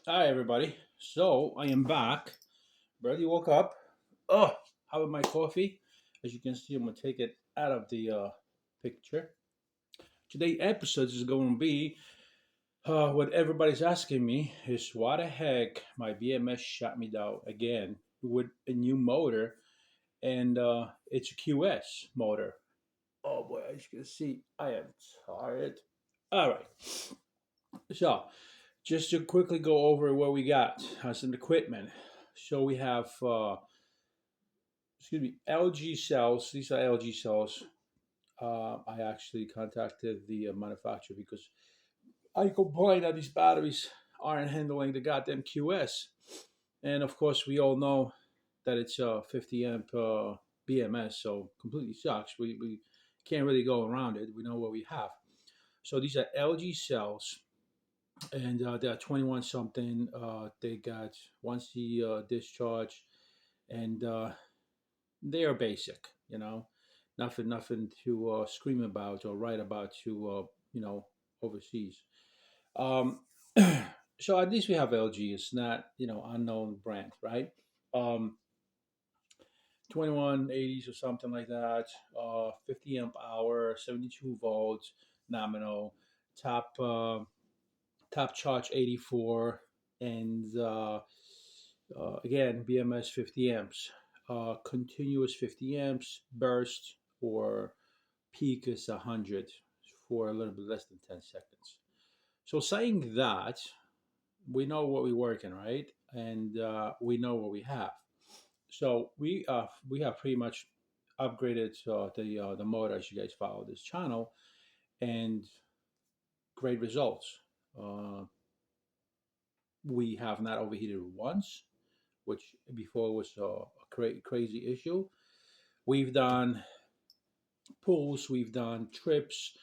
Hi, everybody. So I am back. Barely woke up. Oh, how about my coffee? As you can see, I'm gonna take it out of the picture. Today's episode is going to be what everybody's asking me is why the heck my BMS shot me down again with a new motor, and it's a QS motor. Oh boy, as you can see, I am tired. All right, so just to quickly go over what we got as an equipment. So we have LG cells. These are LG cells. I actually contacted the manufacturer because I complained that these batteries aren't handling the goddamn QS. And of course, we all know that it's a 50 amp BMS, so completely sucks. We can't really go around it. We know what we have. So these are LG cells, and they're 21 something. They got 1C discharge, and they are basic, nothing to scream about or write about to overseas. Um, so at least we have LG. It's not unknown brand, right? Um, 2180s or something like that. 50 amp hour, 72 volts, nominal, top top charge 84, and again BMS 50 amps, continuous 50 amps, burst or peak is 100 for a little bit less than 10 seconds. So saying that, we know what we're working, right? And we know what we have. So we have pretty much upgraded the motor as you guys follow this channel, and great results. Uh, we have not overheated once, which before was crazy issue. We've done pulls, we've done trips,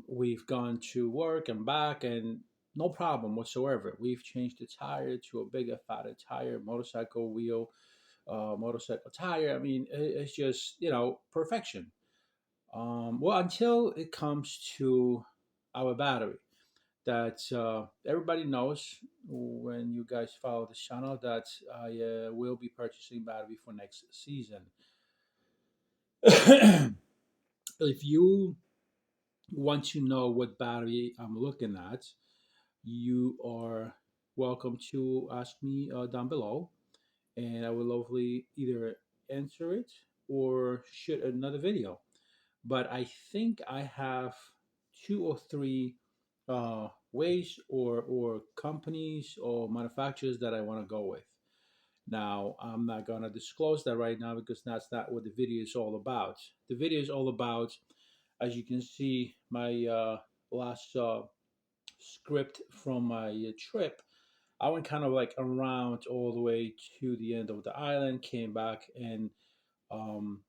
we've gone to work and back, and no problem whatsoever. We've changed the tire to a bigger, fatter tire, motorcycle wheel, motorcycle tire. I mean, it's just perfection. Well, until it comes to our battery, that everybody knows when you guys follow this channel that I will be purchasing battery for next season. If you want to know what battery I'm looking at, you are welcome to ask me down below, and I will hopefully either answer it or shoot another video. But I think I have two or three ways or companies or manufacturers that I want to go with. Now, I'm not going to disclose that right now because that's not what the video is all about. The video is all about, as you can see, my last script from my trip. I went kind of like around all the way to the end of the island, came back, and um,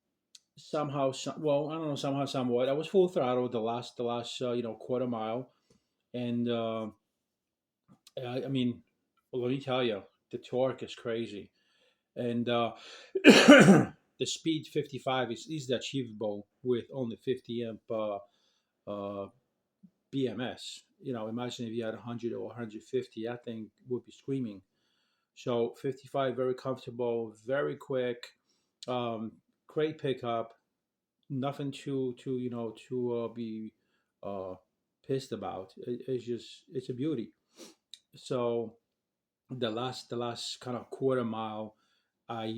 well, I don't know, somehow, somewhat, I was full throttle the last quarter mile, and I mean, well, let me tell you, the torque is crazy, and the speed 55 is achievable with only 50 amp uh, BMS. Imagine if you had 100 or 150, that thing would be screaming. So 55, very comfortable, very quick, um, great pickup, nothing to be uh, pissed about. It's a beauty. So the last kind of quarter mile, I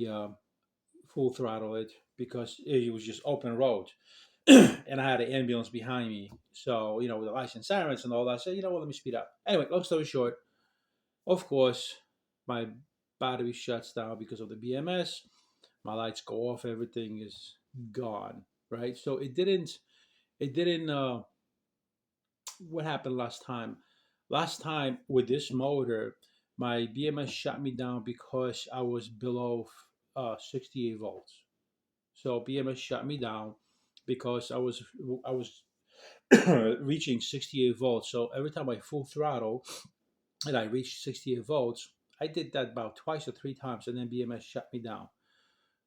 full throttle it because it was just open road. And I had an ambulance behind me. So, with the license sirens and all that, I said, let me speed up. Anyway, long story short, of course, my battery shuts down because of the BMS. My lights go off, everything is gone, right? So it didn't what happened last time? Last time with this motor, my BMS shut me down because I was below 68 volts. So BMS shut me down because I was reaching 68 volts. So every time I full throttle and I reached 68 volts, I did that about twice or three times, and then BMS shut me down.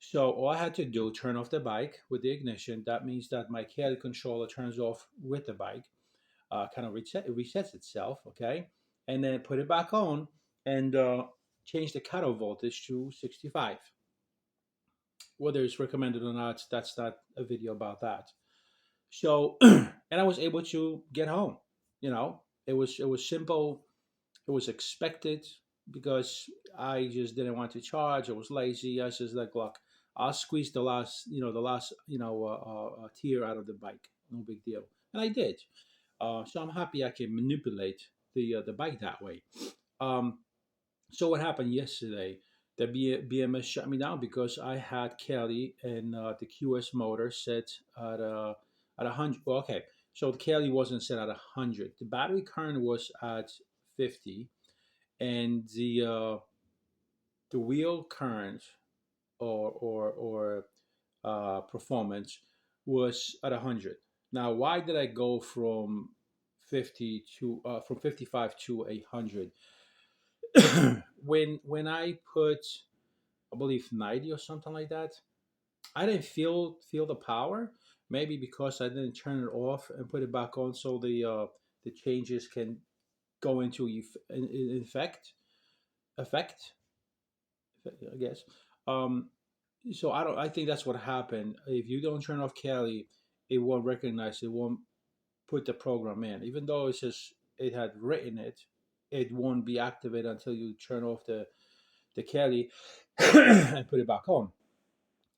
So all I had to do, turn off the bike with the ignition. That means that my caddy controller turns off with the bike, kind of resets itself, okay, and then put it back on. and change the cutoff voltage to 65. Whether it's recommended or not, that's not a video about that. So, and I was able to get home. It was simple. It was expected because I just didn't want to charge. I was lazy. I was just like, look, I'll squeeze the last tier out of the bike. No big deal, and I did. So I'm happy I can manipulate the bike that way. Um, so what happened yesterday? The BMS shut me down because I had Kelly and the QS motor set at 100. Well, okay, so the Kelly wasn't set at 100. The battery current was at 50, and the wheel current or performance was at 100. Now, why did I go from 55 to 100? When I put, I believe, 90 or something like that, I didn't feel the power. Maybe because I didn't turn it off and put it back on, so the changes can go into effect. I guess. Um, so I don't. I think that's what happened. If you don't turn off Kelly, it won't recognize. It won't put the program in, even though it had written it. It won't be activated until you turn off the Kelly and put it back on.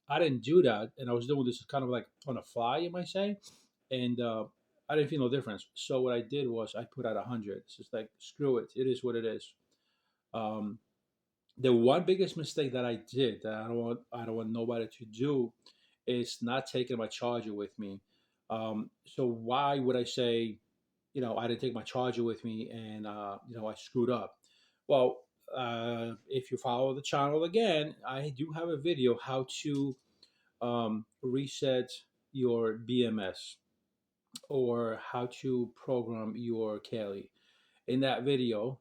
I didn't do that, and I was doing this kind of like on a fly, you might say, and I didn't feel no difference. So what I did was I put at 100. It's just like screw it. It is what it is. Um, the one biggest mistake that I did that I don't want nobody to do is not taking my charger with me. So why would I say, I didn't take my charger with me and I screwed up? Well, if you follow the channel again, I do have a video how to reset your BMS or how to program your Kelly. In that video,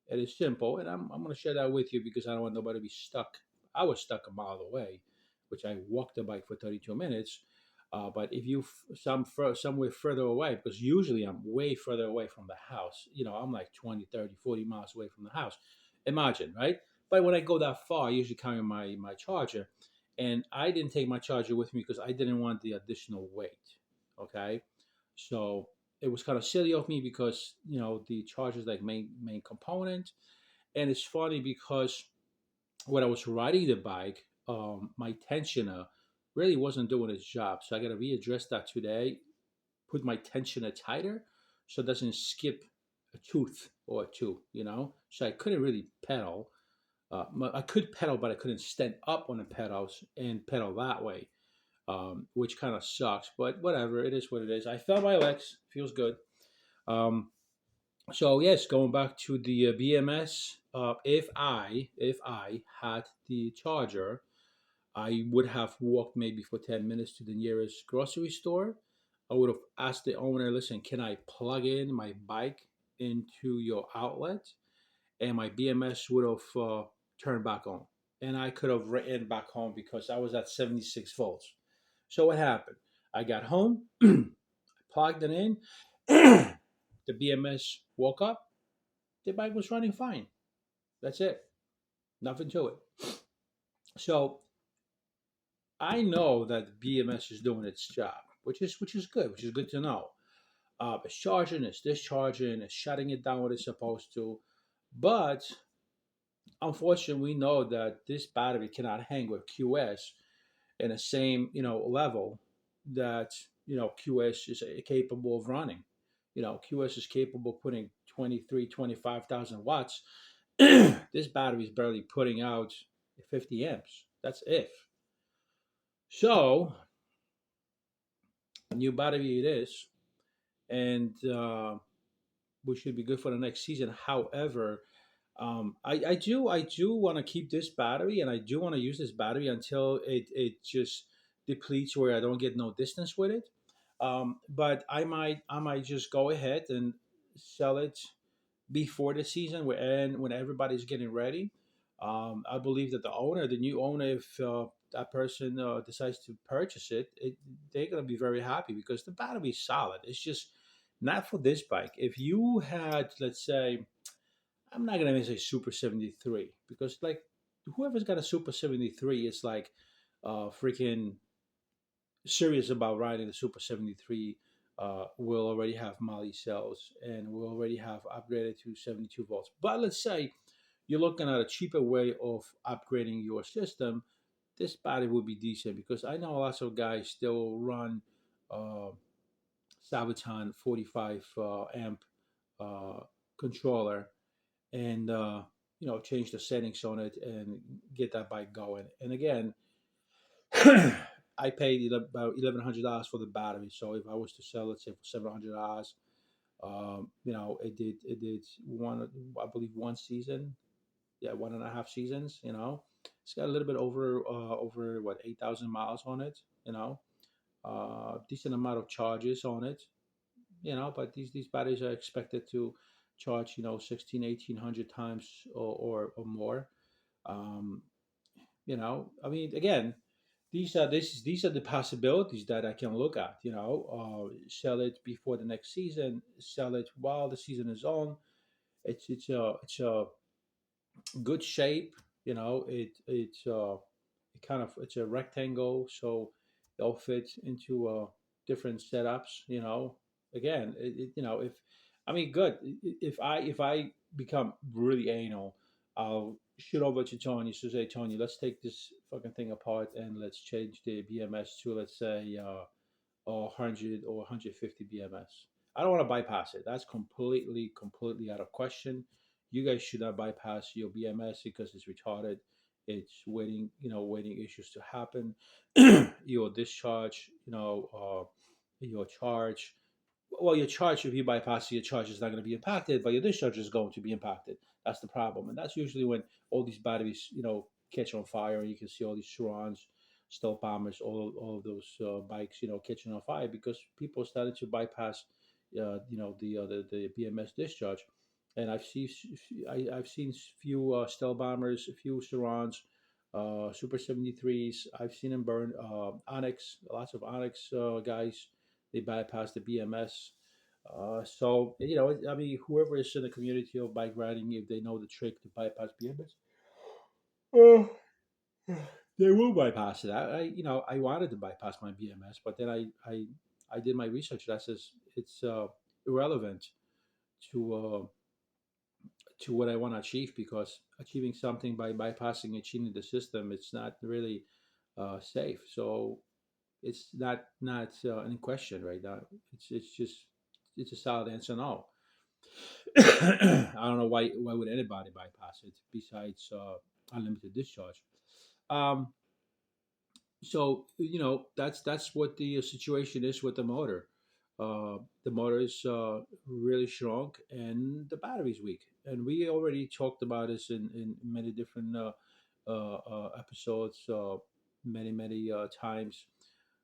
it is simple, and I'm going to share that with you because I don't want nobody to be stuck. I was stuck a mile away, which I walked the bike for 32 minutes. But if you somewhere further away, because usually I'm way further away from the house, I'm like 20, 30, 40 miles away from the house. Imagine, right? But when I go that far, I usually carry my charger. And I didn't take my charger with me because I didn't want the additional weight. Okay. So it was kind of silly of me because the charger is like main component, and it's funny because when I was riding the bike, my tensioner really wasn't doing its job, so I got to readdress that today. Put my tensioner tighter so it doesn't skip a tooth or two, So I couldn't really pedal. I could pedal, but I couldn't stand up on the pedals and pedal that way, which kind of sucks. But whatever, it is what it is. I felt my legs, feels good. Um, so yes, going back to the BMS, if I had the charger, I would have walked maybe for 10 minutes to the nearest grocery store. I would have asked the owner, "Listen, can I plug in my bike into your outlet?" And my BMS would have turned back on, and I could have written back home because I was at 76 volts. So what happened? I got home, plugged it in. The BMS woke up. The bike was running fine. That's it. Nothing to it. So I know that BMS is doing its job, which is good to know. It's charging, it's discharging, it's shutting it down when it's supposed to. But unfortunately, we know that this battery cannot hang with QS in the same level that QS is capable of running. QS is capable of putting 23, 25,000 watts. This battery is barely putting out 50 amps. That's if. So, a new battery it is, and we should be good for the next season. However, I do want to keep this battery, and I do want to use this battery until it just depletes where I don't get no distance with it. But I might just go ahead and sell it before the season when everybody's getting ready. I believe that the new owner, if that person decides to purchase it, they're gonna be very happy because the battery is solid. It's just not for this bike. If you had, let's say, I'm not gonna even say Super 73 because like whoever's got a Super 73 is like freaking serious about riding the Super 73 will already have Mali cells and will already have upgraded to 72 volts. But let's say you're looking at a cheaper way of upgrading your system, this battery would be decent because I know lots of guys still run uh, Sabaton 45 amp uh, controller and change the settings on it and get that bike going. And again, I paid about $1,100 for the battery. So if I was to sell it, say for $700, it did one, I believe, one season, yeah, 1.5 seasons. It's got a little bit over what 8,000 miles on it. Decent amount of charges on it. But these batteries are expected to charge 16, 1,800 times or more. Um, I mean, again, these are the possibilities that I can look at. Sell it before the next season, sell it while the season is on. It's a good shape. It's a rectangle, so it'll fit into different setups. Again, if I mean, good. If I become really anal, I'll shoot over to Tony to say, Tony, let's take this fucking thing apart and let's change the BMS to, let's say, 100 or 150 BMS. I don't want to bypass it. That's completely out of question. You guys should not bypass your BMS because it's retarded. It's waiting issues to happen. Your discharge, your charge. Well, your charge, if you bypass it, your charge is not going to be impacted, but your discharge is going to be impacted. That's the problem. And that's usually when all these batteries, catch on fire and you can see all these Surons, stealth bombers, all of those bikes, catching on fire because people started to bypass, the BMS discharge. And I've seen few stealth bombers, a few Surons, Super 73s. I've seen them burn Onyx, lots of Onyx guys. They bypass the BMS. So I mean, whoever is in the community of bike riding, if they know the trick to bypass BMS, they will bypass it. I wanted to bypass my BMS, but then I did my research. That says it's irrelevant to what I want to achieve because achieving something by bypassing and cheating the system, it's not really safe. So it's not in question right now. It's just it's a solid answer no. I don't know why would anybody bypass it besides unlimited discharge. Um, so that's what the situation is with the motor. The motor is really strong and the battery's weak, and we already talked about this in many different episodes, many times.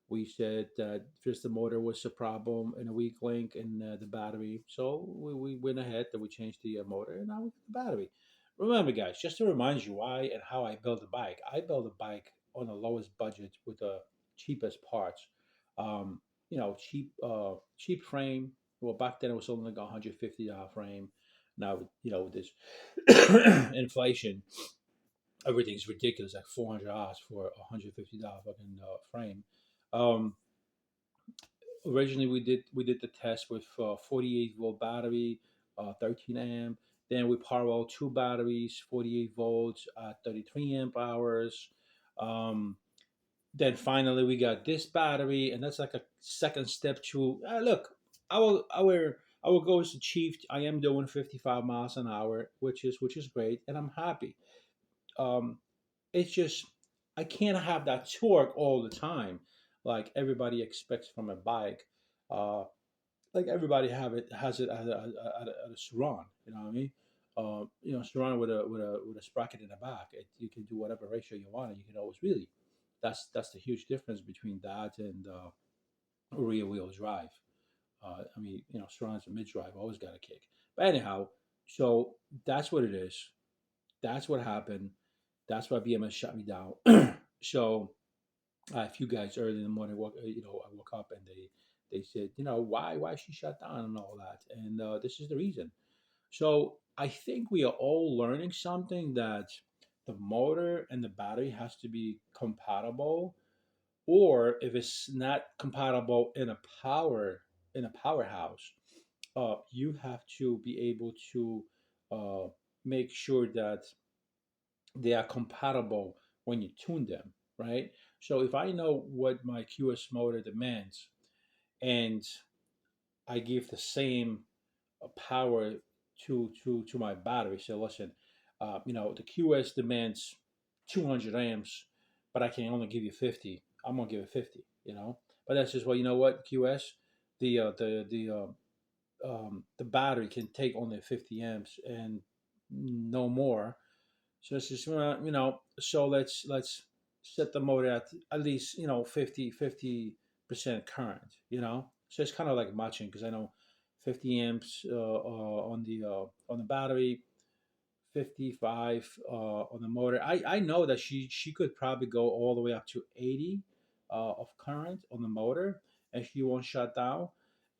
We said that first the motor was a problem and a weak link in the battery, so we went ahead and we changed the motor and now the battery. Remember, guys, just to remind you why and how I built a bike. I built a bike on the lowest budget with the cheapest parts. Cheap frame. Well, back then it was only like $150 frame. Now, with this inflation, everything's ridiculous. Like $400 for $150 fucking frame. Um, Originally we did the test with 48-volt battery, 13 amp. Then we parallel two batteries, 48 volts at 33 amp hours. Um, then finally we got this battery, and that's like a second step to look. Our goal is achieved. I am doing 55 miles an hour, which is great, and I'm happy. Um, it's just I can't have that torque all the time, like everybody expects from a bike. Uh, like everybody has it at a Surround. You know what I mean? Surround with a sprocket in the back. You can do whatever ratio you want, and you can always really. That's the huge difference between that and rear wheel drive. I mean, Surround's a mid drive, always got a kick. But anyhow, so that's what it is. That's what happened. That's why BMS shut me down. So a few guys early in the morning, I woke up and they said, why she shut down and all that, and this is the reason. So I think we are all learning something that the motor and the battery has to be compatible, or if it's not compatible in a powerhouse, you have to be able to uh, make sure that they are compatible when you tune them, right? So if I know what my QS motor demands and I give the same power to my battery, say, listen, the QS demands 200 amps, but I can only give you 50. I'm gonna give it 50, But that's just, well, you know what, QS, the battery can take only 50 amps and no more. So it's just, so let's set the motor at least, 50% current, So it's kind of like matching, because I know 50 amps on the battery, 55 on the motor. I know that she could probably go all the way up to 80 of current on the motor, and she won't shut down.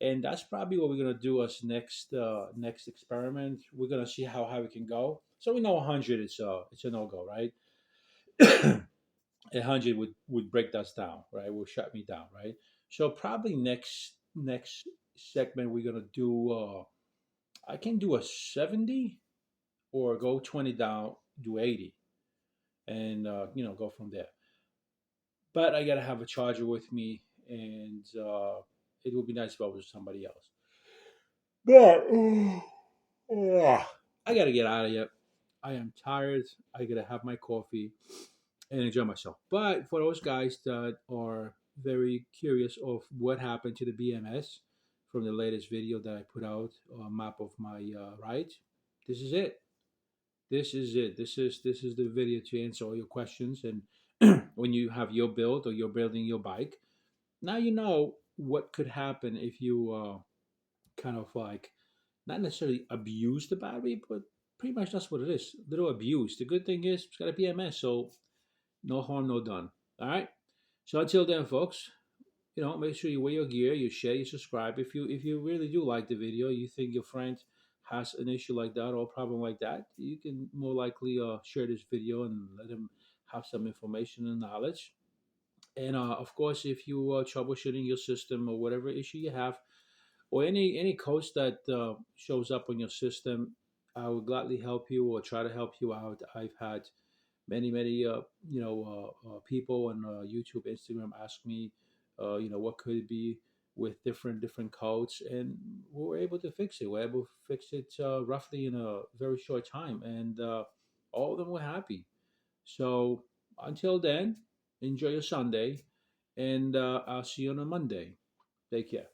And that's probably what we're gonna do as next experiment. We're gonna see how high we can go. So we know 100 it's a no go, right? 100 would break us down, right? Will shut me down, right? So probably next segment we're gonna do. I can do a 70 or go 20 down, do 80, and go from there. But I gotta have a charger with me, and it would be nice if I was somebody else. But I gotta get out of here. I am tired. I gotta have my coffee and enjoy myself. But for those guys that are very curious of what happened to the BMS from the latest video that I put out, a map of my ride, this is it. This is it. This is the video to answer all your questions. And when you have your build or you're building your bike, now you know what could happen if you kind of like not necessarily abuse the battery, but pretty much that's what it is. Little abuse. The good thing is it's got a BMS, so no harm, no done. All right. So until then, folks, make sure you wear your gear, you share, you subscribe. If you really do like the video, you think your friend has an issue like that or a problem like that, you can more likely share this video and let him have some information and knowledge. And of course, if you are troubleshooting your system or whatever issue you have, or any coach that shows up on your system, I would gladly help you or try to help you out. I've had many people on YouTube, Instagram ask me, what could it be with different codes, and we were able to fix it. We're able to fix it roughly in a very short time, and all of them were happy. So until then, enjoy your Sunday, and I'll see you on a Monday. Take care.